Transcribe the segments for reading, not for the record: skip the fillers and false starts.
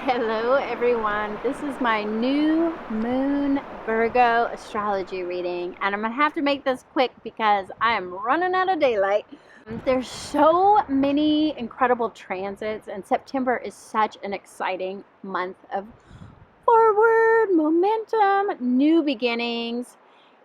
Hello everyone, this is my new Moon Virgo astrology reading, and I'm gonna have to make this quick because I am running out of daylight. There's so many incredible transits, and September is such an exciting month of forward momentum, new beginnings,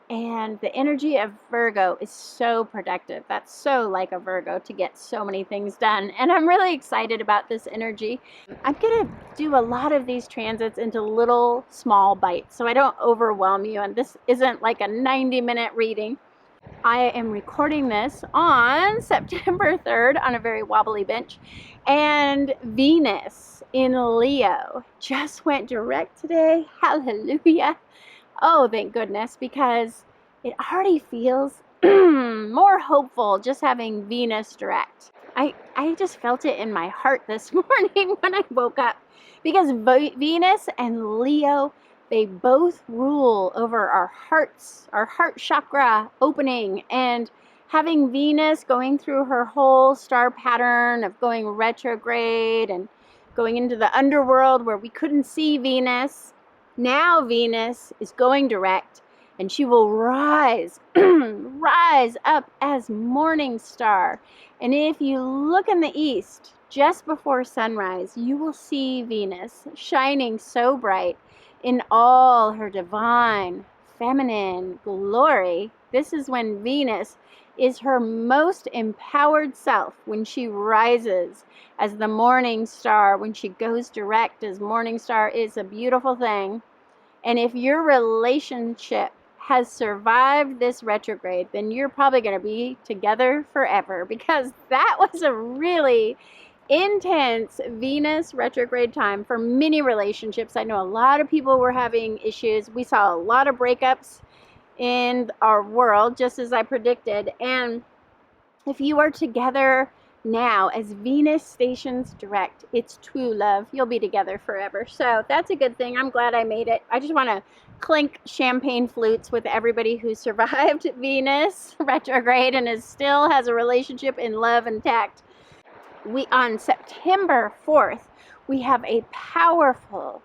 and the energy of Virgo is so productive. That's so like a Virgo to get so many things done. And I'm really excited about this energy. I'm going to do a lot of these transits into little small bites so I don't overwhelm you. And this isn't like a 90-minute reading. I am recording this on September 3rd on a very wobbly bench. And Venus in Leo just went direct today. Hallelujah. Oh, thank goodness, because it already feels more hopeful just having Venus direct. I just felt it in my heart this morning when I woke up, because Venus and Leo, they both rule over our hearts, our heart chakra opening, and having Venus going through her whole star pattern of going retrograde and going into the underworld where we couldn't see Venus. Now Venus is going direct, and she will rise, rise up as morning star. And if you look in the east just before sunrise, you will see Venus shining so bright in all her divine, feminine glory. This is when Venus is her most empowered self, when she rises as the morning star, when she goes direct as morning star. Is a beautiful thing. And if your relationship has survived this retrograde, then you're probably going to be together forever, because that was a really intense Venus retrograde time for many relationships. I know a lot of people were having issues. We saw a lot of breakups in our world, just as I predicted. And if you are together now as Venus stations direct, it's true love. You'll be together forever. So that's a good thing. I'm glad I made it. I just want to clink champagne flutes with everybody who survived Venus retrograde and still has a relationship in love intact. On September 4th, we have a powerful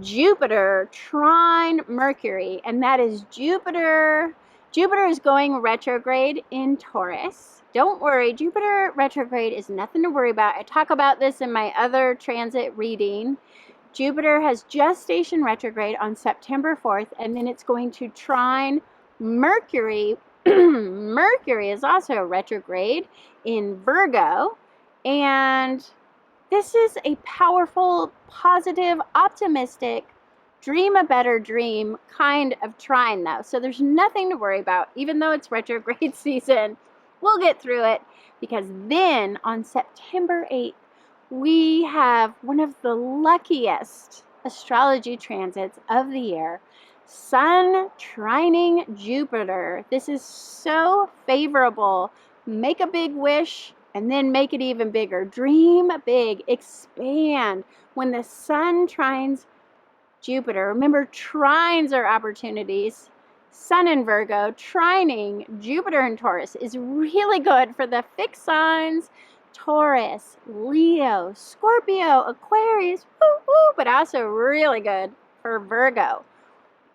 Jupiter trine Mercury, and that is Jupiter. Jupiter is going retrograde in Taurus. Don't worry, Jupiter retrograde is nothing to worry about. I talk about this in my other transit reading. Jupiter has just stationed retrograde on September 4th, and then it's going to trine Mercury. Mercury is also retrograde in Virgo, and this is a powerful, positive, optimistic, dream a better dream kind of trine, though. So there's nothing to worry about, even though it's retrograde season. We'll get through it, because then on September 8th, we have one of the luckiest astrology transits of the year, Sun trining Jupiter. This is so favorable. Make a big wish, and then make it even bigger. Dream big, expand. When the Sun trines Jupiter, remember, trines are opportunities. Sun in Virgo, trining Jupiter in Taurus is really good for the fixed signs, Taurus, Leo, Scorpio, Aquarius, but also really good for Virgo.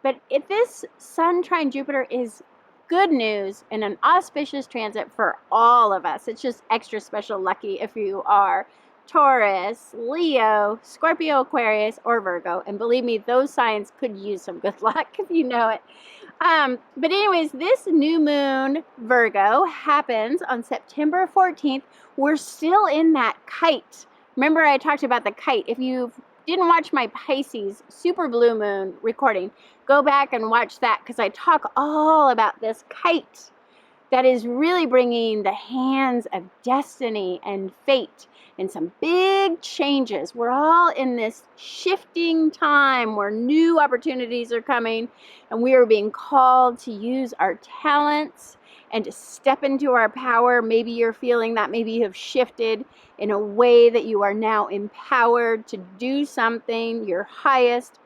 But if this Sun trine Jupiter is good news and an auspicious transit for all of us, it's just extra special lucky if you are Taurus, Leo, Scorpio, Aquarius, or Virgo. And believe me, those signs could use some good luck if you know it. But anyways, this new moon Virgo happens on September 14th. We're still in that kite. Remember, I talked about the kite. If you didn't watch my Pisces super blue moon recording, go back and watch that, because I talk all about this kite that is really bringing the hands of destiny and fate and some big changes. We're all in this shifting time where new opportunities are coming, and we are being called to use our talents and to step into our power. Maybe you're feeling that. Maybe you have shifted in a way that you are now empowered to do something, your highest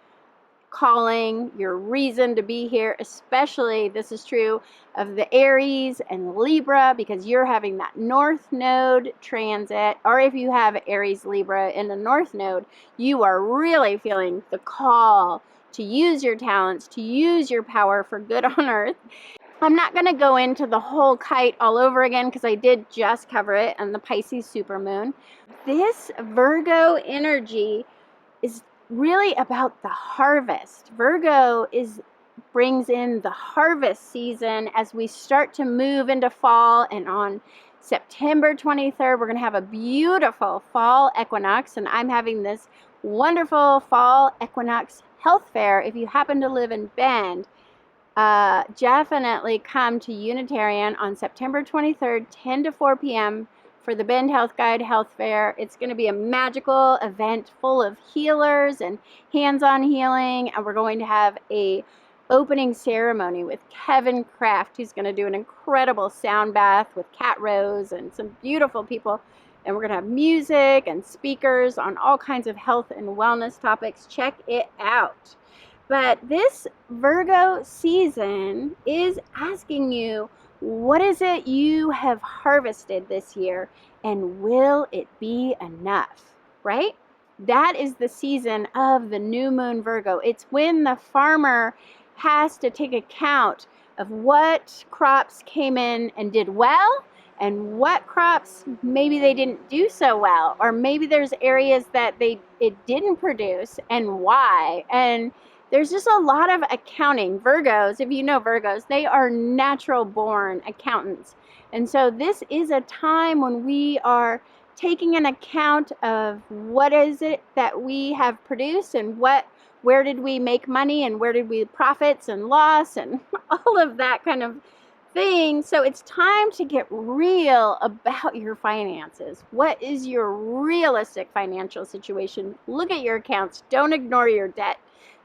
calling, your reason to be here. Especially this is true of the Aries and Libra, because you're having that North Node transit, or if you have Aries Libra in the North Node, you are really feeling the call to use your talents, to use your power for good on earth. I'm not going to go into the whole kite all over again because I did just cover it on the Pisces supermoon. This Virgo energy is really about the harvest. Virgo brings in the harvest season as we start to move into fall, and on September 23rd we're going to have a beautiful fall equinox, and I'm having this wonderful fall equinox health fair. If you happen to live in Bend, definitely come to Unitarian on September 23rd, 10 to 4 p.m. for the Bend Health Guide Health Fair. It's going to be a magical event full of healers and hands-on healing, and we're going to have a opening ceremony with Kevin Kraft, who's going to do an incredible sound bath with Cat Rose and some beautiful people, and we're going to have music and speakers on all kinds of health and wellness topics. Check it out. But this Virgo season is asking you, what is it you have harvested this year, and will it be enough, right? That is the season of the new moon Virgo. It's when the farmer has to take account of what crops came in and did well, and what crops maybe they didn't do so well, or maybe there's areas that it didn't produce, and why. And there's just a lot of accounting. Virgos, if you know Virgos, they are natural born accountants. And so this is a time when we are taking an account of what is it that we have produced, and where did we make money, and where did we profits and loss, and all of that kind of thing. So it's time to get real about your finances. What is your realistic financial situation? Look at your accounts. Don't ignore your debt.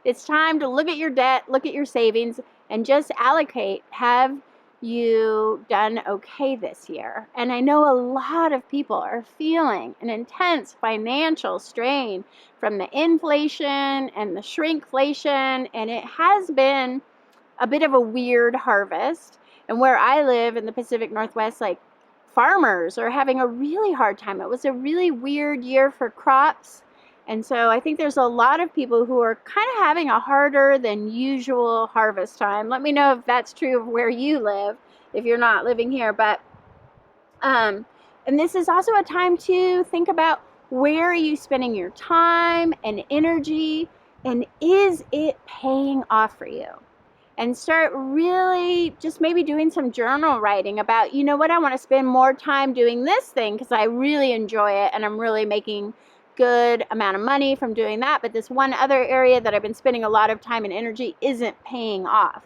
It's time to look at your debt, look at your savings, and just allocate. Have you done okay this year? And I know a lot of people are feeling an intense financial strain from the inflation and the shrinkflation, and it has been a bit of a weird harvest. And where I live in the Pacific Northwest, like, farmers are having a really hard time. It was a really weird year for crops. And so I think there's a lot of people who are kind of having a harder than usual harvest time. Let me know if that's true of where you live, if you're not living here. But, and this is also a time to think about, where are you spending your time and energy, and is it paying off for you? And start really just maybe doing some journal writing about, you know what, I want to spend more time doing this thing because I really enjoy it and I'm really making good amount of money from doing that, but this one other area that I've been spending a lot of time and energy isn't paying off.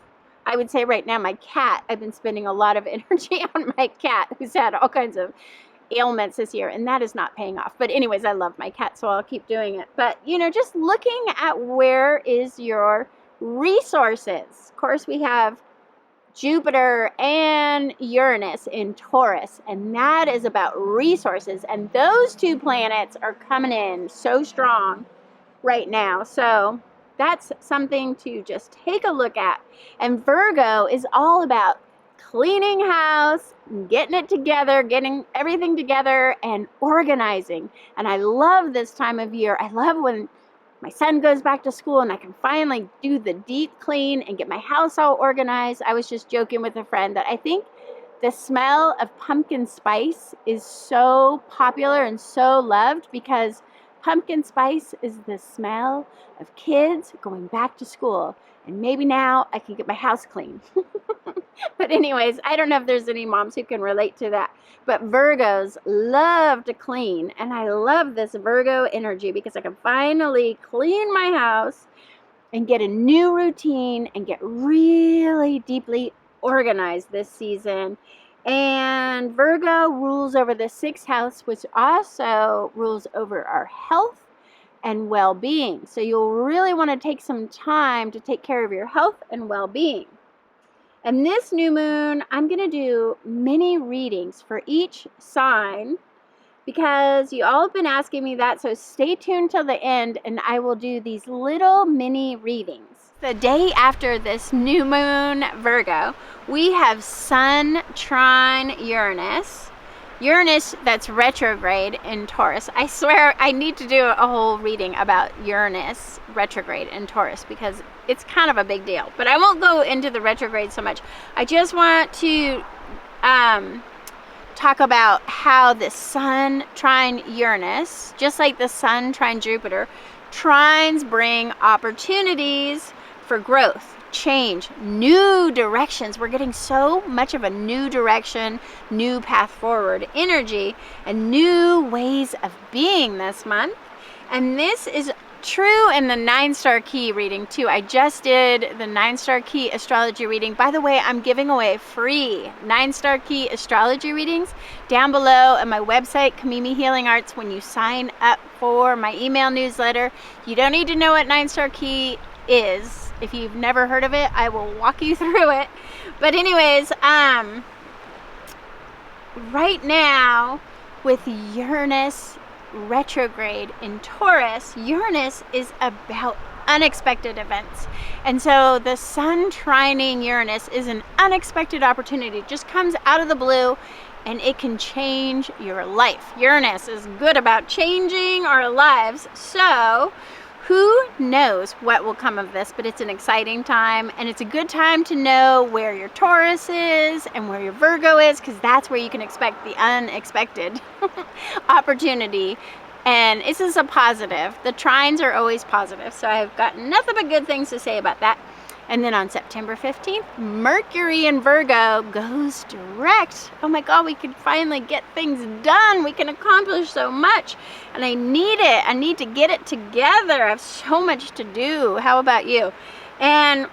I would say right now my cat, I've been spending a lot of energy on my cat, who's had all kinds of ailments this year, and that is not paying off. But anyways, I love my cat, so I'll keep doing it. But, you know, just looking at where is your resources. Of course, we have Jupiter and Uranus in Taurus, and that is about resources, and those two planets are coming in so strong right now. So that's something to just take a look at. And Virgo is all about cleaning house, getting it together, getting everything together, and organizing. And I love this time of year. I love when my son goes back to school and I can finally do the deep clean and get my house all organized. I was just joking with a friend that I think the smell of pumpkin spice is so popular and so loved because pumpkin spice is the smell of kids going back to school. And maybe now I can get my house clean. But anyways, I don't know if there's any moms who can relate to that. But Virgos love to clean. And I love this Virgo energy because I can finally clean my house and get a new routine and get really deeply organized this season. And Virgo rules over the 6th house, which also rules over our health and well-being. So you'll really want to take some time to take care of your health and well-being. And this new moon, I'm going to do mini readings for each sign because you all have been asking me that. So stay tuned till the end and I will do these little mini readings. The day after this new moon, Virgo, we have Sun trine Uranus. Uranus that's retrograde in Taurus. I swear I need to do a whole reading about Uranus retrograde in Taurus because it's kind of a big deal. But I won't go into the retrograde so much. I just want to talk about how the Sun trine Uranus, just like the Sun trine Jupiter, trines bring opportunities for growth, change, new directions. We're getting so much of a new direction, new path forward energy, and new ways of being this month. And this is true in the 9-star key reading too. I just did the 9-star key astrology reading. By the way, I'm giving away free 9-star key astrology readings down below at my website, Kamimi Healing Arts, when you sign up for my email newsletter. You don't need to know what 9-star key is. If you've never heard of it, I will walk you through it. But anyways, right now with Uranus retrograde in Taurus, Uranus is about unexpected events. And so the Sun trining Uranus is an unexpected opportunity. It just comes out of the blue and it can change your life. Uranus is good about changing our lives. So who knows what will come of this, but it's an exciting time, and it's a good time to know where your Taurus is and where your Virgo is, because that's where you can expect the unexpected opportunity. And this is a positive. The trines are always positive, so I've got nothing but good things to say about that. And then on September 15th, Mercury in Virgo goes direct. Oh my God, we can finally get things done. We can accomplish so much. And I need it. I need to get it together. I have so much to do. How about you? And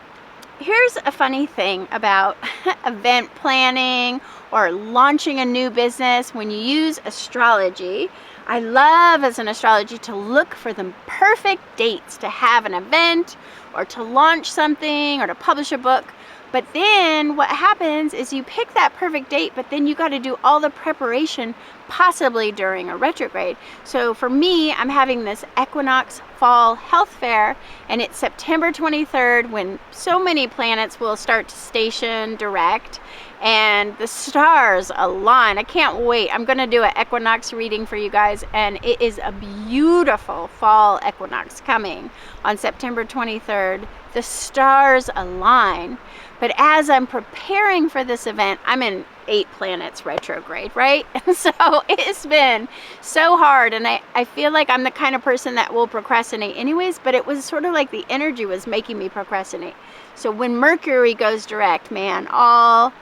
here's a funny thing about event planning or launching a new business when you use astrology. I love as an astrology to look for the perfect dates to have an event or to launch something or to publish a book. But then what happens is you pick that perfect date, but then you got to do all the preparation possibly during a retrograde. So for me, I'm having this equinox fall health fair, and it's September 23rd when so many planets will start to station direct and the stars align. I can't wait. I'm going to do an equinox reading for you guys, and it is a beautiful fall equinox coming on September 23rd. The stars align. But as I'm preparing for this event, I'm in 8 planets retrograde, right? And so it's been so hard, and I feel like I'm the kind of person that will procrastinate anyways, but it was sort of like the energy was making me procrastinate. So when Mercury goes direct, man, all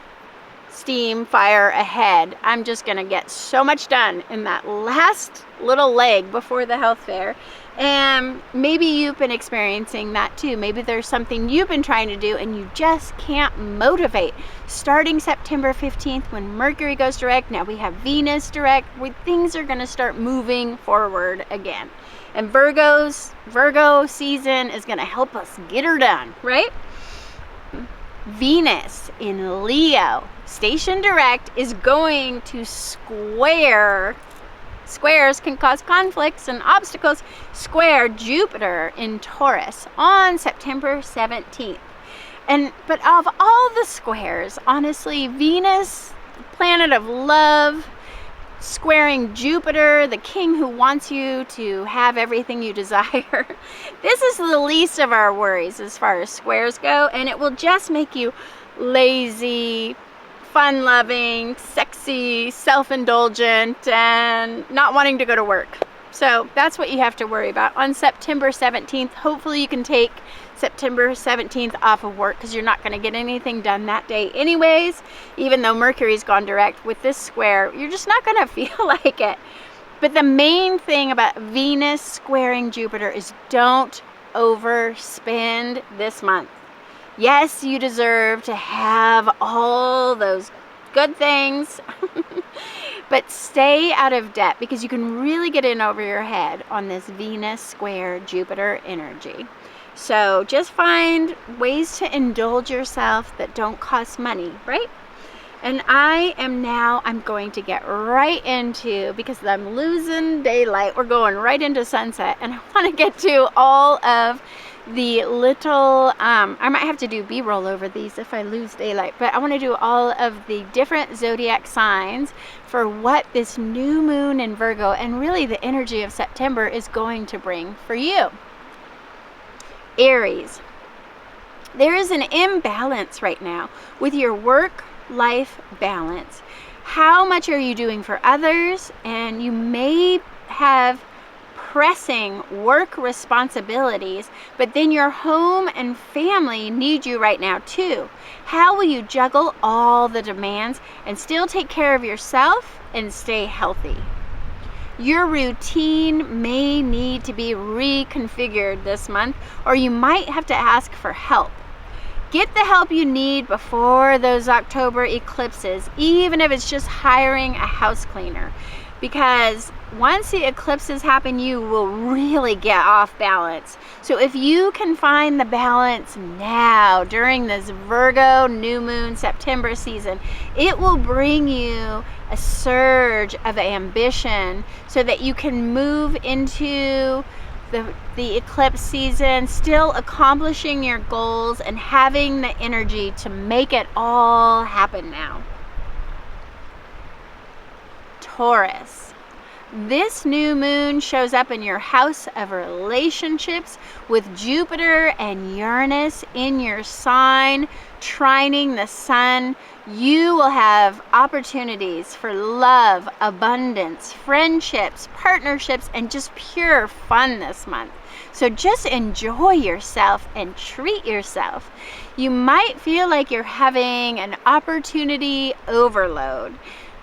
steam fire ahead. I'm just gonna get so much done in that last little leg before the health fair. And maybe you've been experiencing that too. Maybe there's something you've been trying to do and you just can't motivate. Starting September 15th when Mercury goes direct, now we have Venus direct, where things are gonna start moving forward again. And Virgo season is gonna help us get her done, right? Venus in Leo, station direct, is going to squares can cause conflicts and obstacles, square Jupiter in Taurus on September 17th. But of all the squares, honestly, Venus, planet of love, squaring Jupiter, the king who wants you to have everything you desire. This is the least of our worries as far as squares go, and it will just make you lazy, fun-loving, sexy, self-indulgent, and not wanting to go to work. So that's what you have to worry about. On September 17th, hopefully you can take September 17th off of work because you're not going to get anything done that day anyways. Even though Mercury's gone direct with this square, you're just not going to feel like it. But the main thing about Venus squaring Jupiter is don't overspend this month. Yes, you deserve to have all those good things, but stay out of debt because you can really get in over your head on this Venus square Jupiter energy. So just find ways to indulge yourself that don't cost money, right? And I'm going to get right into, because I'm losing daylight, we're going right into sunset, and I want to get to all of the little, I might have to do B-roll over these if I lose daylight, but I want to do all of the different zodiac signs for what this new moon in Virgo and really the energy of September is going to bring for you. Aries. There is an imbalance right now with your work-life balance. How much are you doing for others? And you may have pressing work responsibilities, but then your home and family need you right now too. How will you juggle all the demands and still take care of yourself and stay healthy? Your routine may need to be reconfigured this month, or you might have to ask for help. Get the help you need before those October eclipses, even if it's just hiring a house cleaner. Because once the eclipses happen, you will really get off balance. So if you can find the balance now during this Virgo New Moon September season, it will bring you a surge of ambition so that you can move into the eclipse season still accomplishing your goals and having the energy to make it all happen now. Taurus. This new moon shows up in your house of relationships with Jupiter and Uranus in your sign, trining the sun. You will have opportunities for love, abundance, friendships, partnerships, and just pure fun this month. So just enjoy yourself and treat yourself. You might feel like you're having an opportunity overload.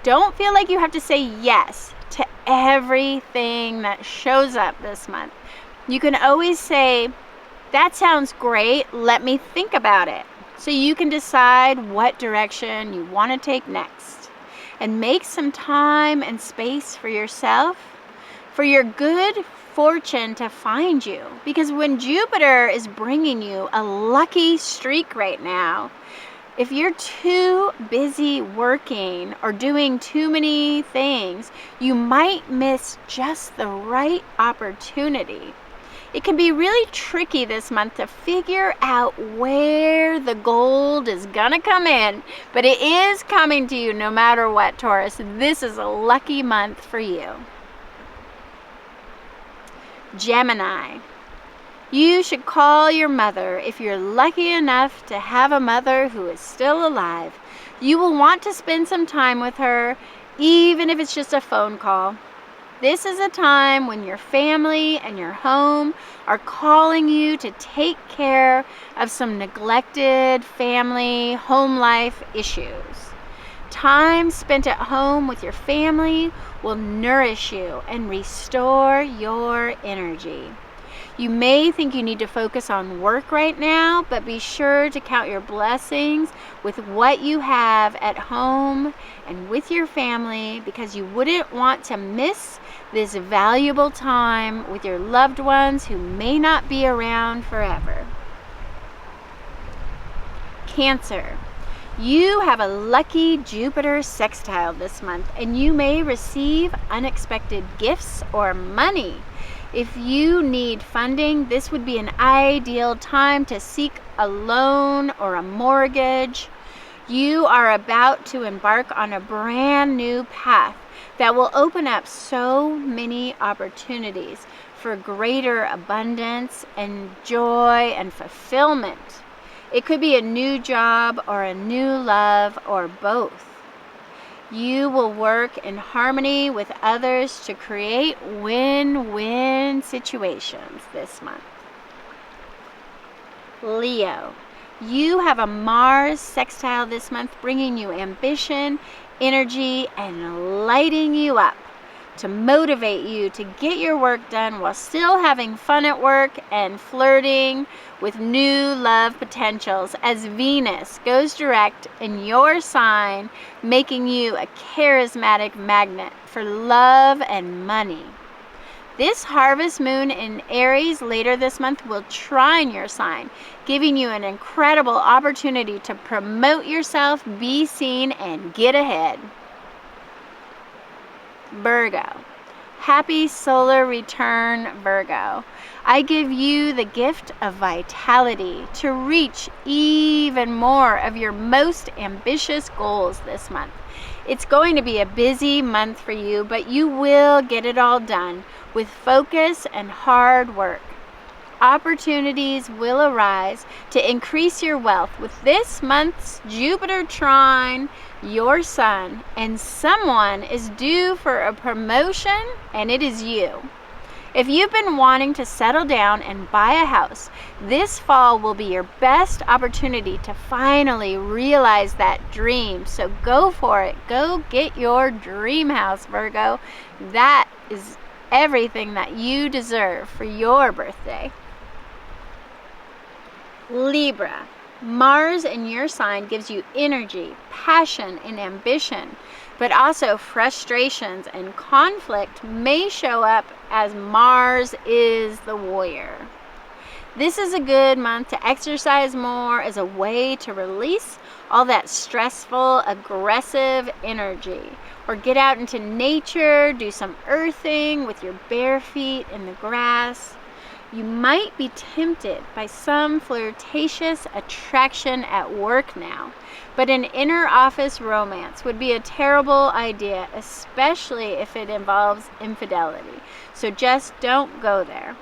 Don't feel like you have to say yes to everything that shows up this month. You can always say, that sounds great, let me think about it. So you can decide what direction you want to take next. And make some time and space for yourself, for your good fortune to find you. Because when Jupiter is bringing you a lucky streak right now, if you're too busy working or doing too many things, you might miss just the right opportunity. It can be really tricky this month to figure out where the gold is gonna come in, but it is coming to you no matter what, Taurus. This is a lucky month for you. Gemini. You should call your mother if you're lucky enough to have a mother who is still alive. You will want to spend some time with her, even if it's just a phone call. This is a time when your family and your home are calling you to take care of some neglected family, home life issues. Time spent at home with your family will nourish you and restore your energy. You may think you need to focus on work right now, but be sure to count your blessings with what you have at home and with your family, because you wouldn't want to miss this valuable time with your loved ones who may not be around forever. Cancer. You have a lucky Jupiter sextile this month, and you may receive unexpected gifts or money. If you need funding, this would be an ideal time to seek a loan or a mortgage. You are about to embark on a brand new path that will open up so many opportunities for greater abundance and joy and fulfillment. It could be a new job or a new love or both. You will work in harmony with others to create win-win situations this month. Leo. You have a Mars sextile this month, bringing you ambition, energy, and lighting you up to motivate you to get your work done while still having fun at work and flirting with new love potentials as Venus goes direct in your sign, making you a charismatic magnet for love and money. This harvest moon in Aries later this month will trine your sign, giving you an incredible opportunity to promote yourself, be seen, and get ahead. Virgo. Happy solar return, Virgo. I give you the gift of vitality to reach even more of your most ambitious goals this month. It's going to be a busy month for you, but you will get it all done with focus and hard work. Opportunities will arise to increase your wealth with this month's Jupiter trine your sun, and someone is due for a promotion, and it is you. If you've been wanting to settle down and buy a house, this fall will be your best opportunity to finally realize that dream. So go for it. Go get your dream house, Virgo. That is everything that you deserve for your birthday. Libra. Mars in your sign gives you energy, passion, and ambition, but also frustrations and conflict may show up as Mars is the warrior. This is a good month to exercise more as a way to release all that stressful, aggressive energy. Or get out into nature, do some earthing with your bare feet in the grass. You might be tempted by some flirtatious attraction at work now, but an inner office romance would be a terrible idea, especially if it involves infidelity. So just don't go there.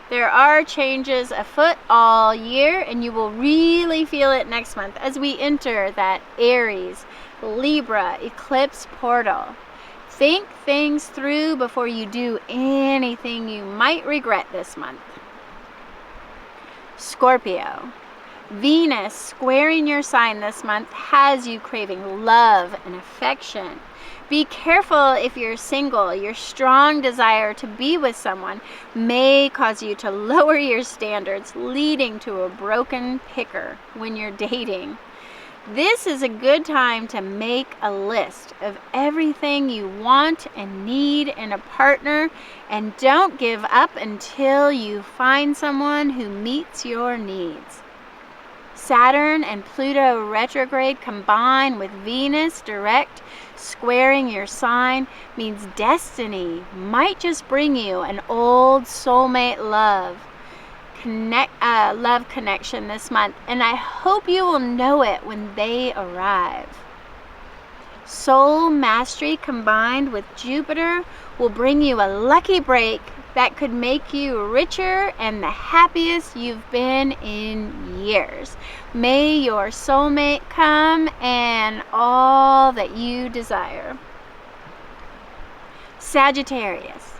There are changes afoot all year, and you will really feel it next month as we enter that Aries, Libra eclipse portal. Think things through before you do anything you might regret this month. Scorpio. Venus squaring your sign this month has you craving love and affection. Be careful if you're single. Your strong desire to be with someone may cause you to lower your standards, leading to a broken picker when you're dating. This is a good time to make a list of everything you want and need in a partner, and don't give up until you find someone who meets your needs. Saturn and Pluto retrograde combined with Venus direct squaring your sign means destiny might just bring you an old soulmate love connection this month, and I hope you will know it when they arrive. Soul mastery combined with Jupiter will bring you a lucky break that could make you richer and the happiest you've been in years. May your soulmate come and all that you desire. Sagittarius.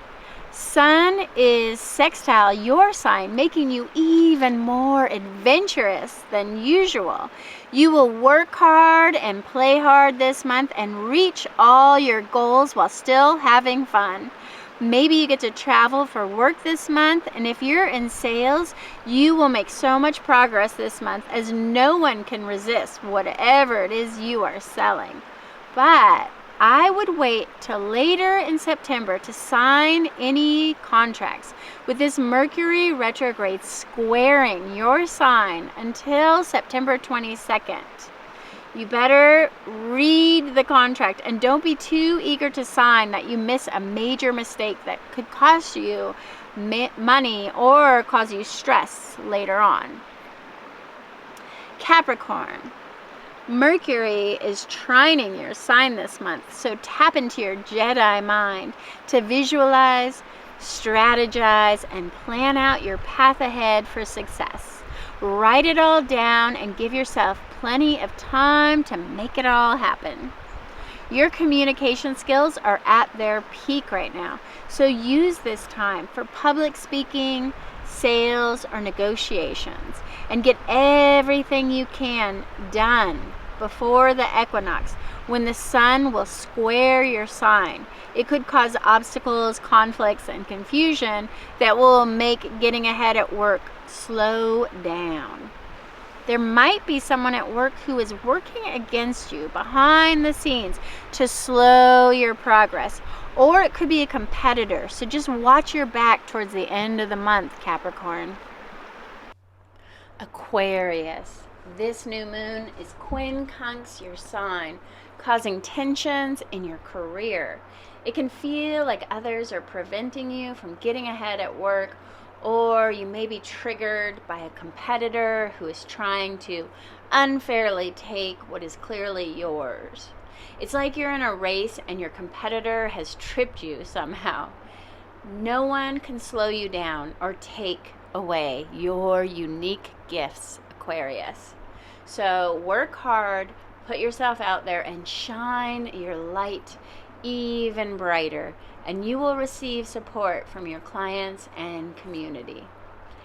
Sun is sextile your sign, making you even more adventurous than usual. You will work hard and play hard this month and reach all your goals while still having fun. Maybe you get to travel for work this month, and if you're in sales, you will make so much progress this month as no one can resist whatever it is you are selling. But I would wait till later in September to sign any contracts with this Mercury retrograde squaring your sign until September 22nd. You better read the contract and don't be too eager to sign that you miss a major mistake that could cost you money or cause you stress later on. Capricorn. Mercury is trining your sign this month, so tap into your Jedi mind to visualize, strategize, and plan out your path ahead for success. Write it all down and give yourself plenty of time to make it all happen. Your communication skills are at their peak right now, so use this time for public speaking, sales, or negotiations, and get everything you can done before the equinox, when the sun will square your sign. It could cause obstacles, conflicts, and confusion that will make getting ahead at work slow down. There might be someone at work who is working against you behind the scenes to slow your progress, or it could be a competitor, so just watch your back towards the end of the month, Capricorn. Aquarius. This new moon is quincunx your sign, causing tensions in your career. It can feel like others are preventing you from getting ahead at work, or you may be triggered by a competitor who is trying to unfairly take what is clearly yours. It's like you're in a race and your competitor has tripped you somehow. No one can slow you down or take away your unique gifts, Aquarius. So work hard, put yourself out there, and shine your light even brighter, and you will receive support from your clients and community.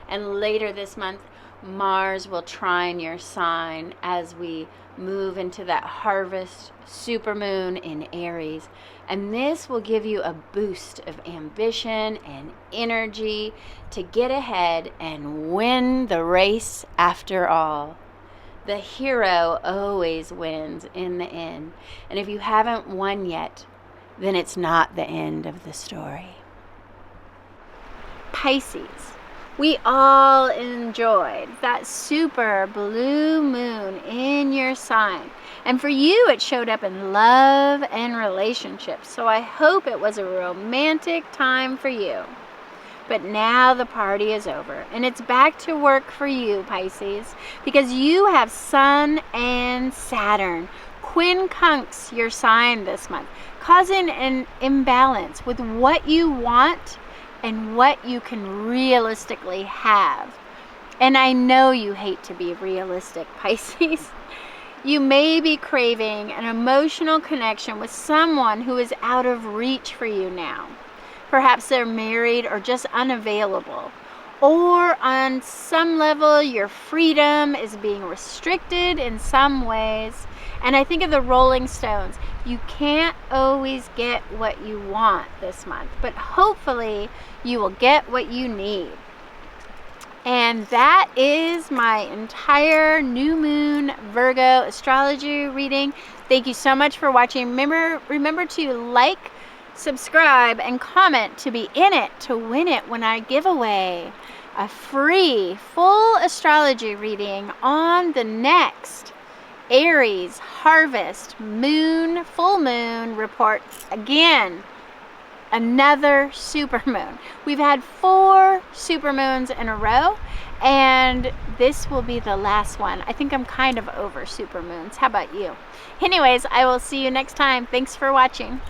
And later this month, Mars will trine your sign as we move into that harvest supermoon in Aries. And this will give you a boost of ambition and energy to get ahead and win the race after all. The hero always wins in the end. And if you haven't won yet, then it's not the end of the story. Pisces. We all enjoyed that super blue moon in your sign. And for you, it showed up in love and relationships. So I hope it was a romantic time for you. But now the party is over, and it's back to work for you, Pisces, because you have Sun and Saturn quincunx your sign this month, causing an imbalance with what you want and what you can realistically have. And I know you hate to be realistic, Pisces. You may be craving an emotional connection with someone who is out of reach for you now. Perhaps they're married or just unavailable. Or on some level, your freedom is being restricted in some ways. And I think of the Rolling Stones. You can't always get what you want this month, but hopefully you will get what you need. And that is my entire new moon Virgo astrology reading. Thank you so much for watching. Remember to like, subscribe, and comment to be in it to win it when I give away a free full astrology reading on the next Aries harvest moon full moon report. Again, another supermoon. We've had 4 supermoons in a row, and this will be the last one. I think I'm kind of over supermoons. How about you? Anyways, I will see you next time. Thanks for watching.